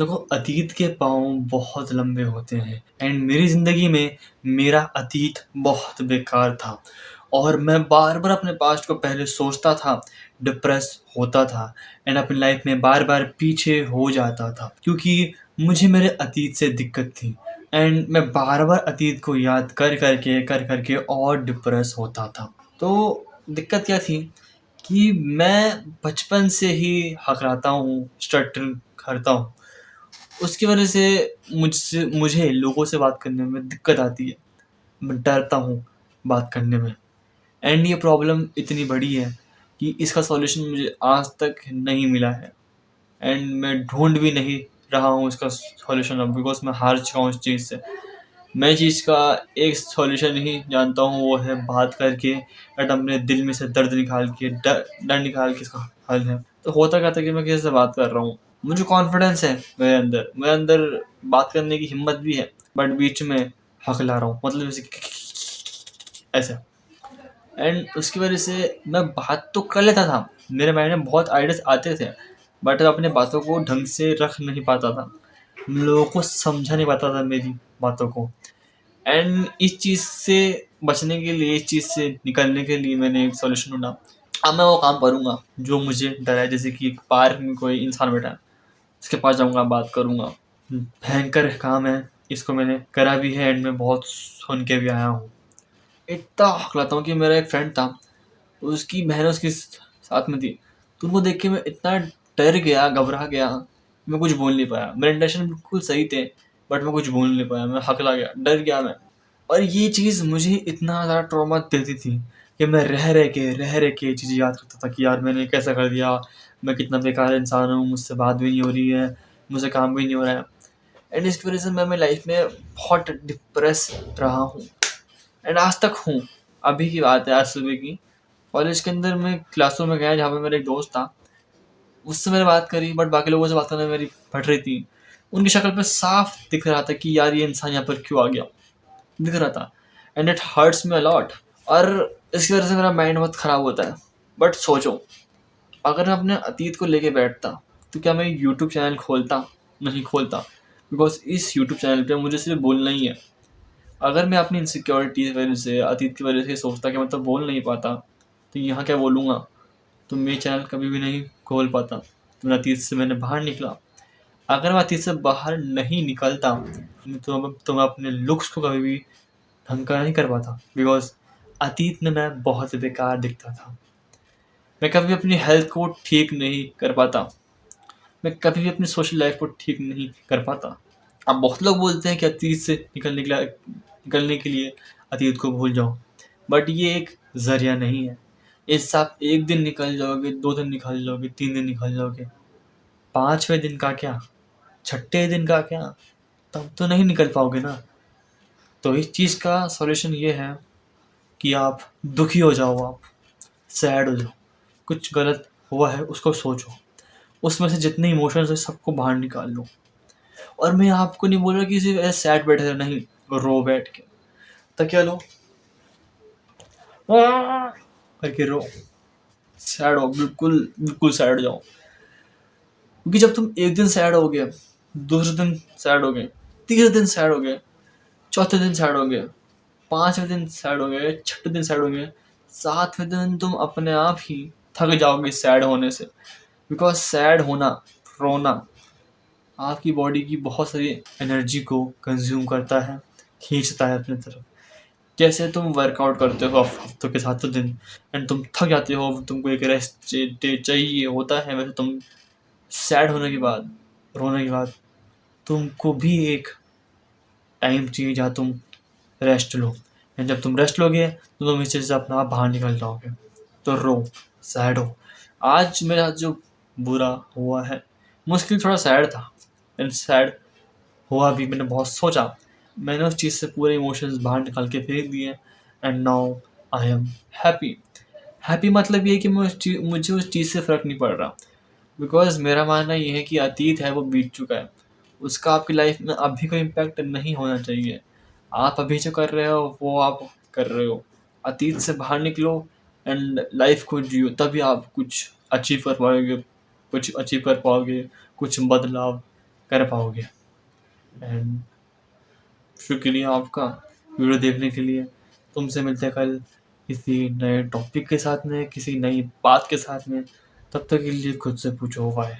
देखो, अतीत के पाँव बहुत लंबे होते हैं एंड मेरी ज़िंदगी में मेरा अतीत बहुत बेकार था और मैं बार-बार अपने पास्ट को पहले सोचता था, डिप्रेस होता था एंड अपनी लाइफ़ में बार-बार पीछे हो जाता था क्योंकि मुझे मेरे अतीत से दिक्कत थी एंड मैं बार-बार अतीत को याद कर कर के और डिप्रेस होता था। तो दिक्कत क्या थी कि मैं बचपन से ही हकराता हूँ, स्टटर करता हूँ। उसकी वजह से मुझे लोगों से बात करने में दिक्कत आती है। मैं डरता हूँ बात करने में एंड ये प्रॉब्लम इतनी बड़ी है कि इसका सॉल्यूशन मुझे आज तक नहीं मिला है एंड मैं ढूँढ भी नहीं रहा हूँ इसका सॉल्यूशन अब बिकॉज़ मैं हार चुका हूँ इस चीज़ से। मैं चीज़ का एक सॉल्यूशन ही जानता हूँ, वो है बात करके एंड अपने दिल में से दर्द निकाल के डर निकाल के इसका हल है। तो होता क्या था कि मैं किसी से बात कर रहा हूँ, मुझे कॉन्फिडेंस है मेरे अंदर बात करने की हिम्मत भी है, बट बीच में हकला रहा हूँ, मतलब जैसे ऐसे। एंड उसकी वजह से मैं बात तो कर लेता था, मेरे माइंड में बहुत आइडियाज़ आते थे, बट अपने बातों को ढंग से रख नहीं पाता था। लोगों को समझा नहीं पाता था मेरी बातों को। एंड इस चीज़ से बचने के लिए, इस चीज़ से निकलने के लिए मैंने एक सॉल्यूशन ढूँढा। अब मैं वो काम करूँगा जो मुझे डर है, जैसे कि एक पार्क में कोई इंसान बैठा है, उसके पास जाऊँगा, बात करूँगा। भयंकर काम है, इसको मैंने करा भी है एंड मैं बहुत सुन के भी आया हूँ। इतना हकलाता हूँ कि मेरा एक फ्रेंड था, उसकी बहन उसके साथ में थी, तो उनको देख के मैं इतना डर गया, घबरा गया, मैं कुछ बोल नहीं पाया। मेरे इंटेंशन बिल्कुल सही थे, बट मैं कुछ बोल नहीं पाया, मैं हकला गया, डर गया मैं। और ये चीज़ मुझे इतना ज़्यादा ट्रॉमा देती थी कि मैं रह रह के ये चीज़ें याद करता था कि यार मैंने कैसा कर दिया, मैं कितना बेकार इंसान हूँ, मुझसे बात भी नहीं हो रही है, मुझसे काम भी नहीं हो रहा है। एंड इसकी वज़ह से मैं अपनी लाइफ़ में बहुत डिप्रेस रहा हूँ एंड आज तक हूँ। अभी की बात है, आज सुबह की। कॉलेज के अंदर मैं क्लासरूम में गया जहाँ पे मेरा एक दोस्त था, उससे मैंने बात करी, बट बाकी लोगों से बात करने में मेरी फट रही थी। उनकी शक्ल पे साफ दिख रहा था कि यार ये इंसान यहाँ पर क्यों आ गया, दिख रहा था and it hurts me a lot. और इसकी वजह से मेरा माइंड बहुत ख़राब होता है। बट सोचो, अगर मैं अपने अतीत को लेके बैठता तो क्या मैं यूट्यूब चैनल खोलता? नहीं खोलता, बिकॉज़ इस यूट्यूब चैनल पे मुझे सिर्फ बोलना ही है। अगर मैं अपनी इनसिक्योरिटी की वजह से, अतीत की वजह से सोचता कि मैं तो बोल नहीं पाता, तो यहाँ क्या बोलूँगा? तो मैं चैनल कभी भी नहीं खोल पाता। तो मैं अतीत से मैंने बाहर निकला। अगर मैं अतीत से बाहर नहीं निकलता तो मैं अपने लुक्स को कभी भी ढंग का नहीं कर पाता, बिकॉज़ अतीत में मैं बहुत बेकार दिखता था। मैं कभी भी अपनी हेल्थ को ठीक नहीं कर पाता। मैं कभी भी अपनी सोशल लाइफ़ को ठीक नहीं कर पाता। अब बहुत लोग बोलते हैं कि अतीत से निकलने के लिए अतीत को भूल जाओ, बट ये एक ज़रिया नहीं है। इससे आप 1 दिन निकल जाओगे, 2 दिन निकल जाओगे, 3 दिन निकल जाओगे, 5वें दिन का क्या? छठे दिन का क्या? तब तो नहीं निकल पाओगे ना। तो इस चीज़ का सॉल्यूशन ये है कि आप दुखी हो जाओ, आप सैड हो जाओ, कुछ गलत हुआ है उसको सोचो, उसमें से जितने इमोशंस हैं सबको बाहर निकाल लो। और मैं आपको नहीं बोल रहा कि सिर्फ ऐसे सैड बैठे रहो, नहीं, रो बैठ के, तकिया लो आह! करके रो, सैड हो, बिल्कुल बिल्कुल सैड हो जाओ। क्योंकि जब तुम एक दिन सैड होगे, दूसरे दिन सैड होगे, तीसरे दिन सैड होगे, चौथे दिन सैड होगे, 5वें दिन सैड होगे, छठे दिन सैड होगे, 7वें दिन तुम अपने आप ही थक जाओगे सैड होने से। बिकॉज़ सैड होना, रोना आपकी बॉडी की बहुत सारी एनर्जी को कंज़्यूम करता है, खींचता है अपनी तरफ। जैसे तुम वर्कआउट करते हो हफ्तों के सातों दिन एंड तुम थक जाते हो, तुमको एक रेस्ट डे चाहिए होता है, वैसे तुम सैड होने के बाद, रोने के बाद तुमको भी एक टाइम चाहिए जहाँ तुम रेस्ट लो एंड जब तुम रेस्ट लोगे तो तुम इस चीज़ से अपना आप बाहर निकल जाओगे। तो रो, सैड हो। आज मेरे साथ जो बुरा हुआ है, मुश्किल थोड़ा सैड था एंड सैड हुआ भी, मैंने बहुत सोचा। मैंने उस चीज़ से पूरे इमोशंस बाहर निकाल के फेंक दिए and now I am happy. Happy मतलब ये है कि मुझे उस चीज़ से फ़र्क नहीं पड़ रहा, बिकॉज़ मेरा मानना ये है कि अतीत है वो बीत चुका है। उसका आपकी लाइफ़ में अभी कोई इम्पैक्ट नहीं होना चाहिए। आप अभी जो कर रहे हो वो आप कर रहे हो। अतीत से बाहर निकलो एंड लाइफ़ को जियो, तभी आप कुछ अचीव कर पाओगे, कुछ बदलाव कर पाओगे। एंड शुक्रिया आपका वीडियो देखने के लिए। तुमसे मिलते हैं कल किसी नए टॉपिक के साथ में, किसी नई बात के साथ में। तब तक के लिए खुद से पूछो वाय।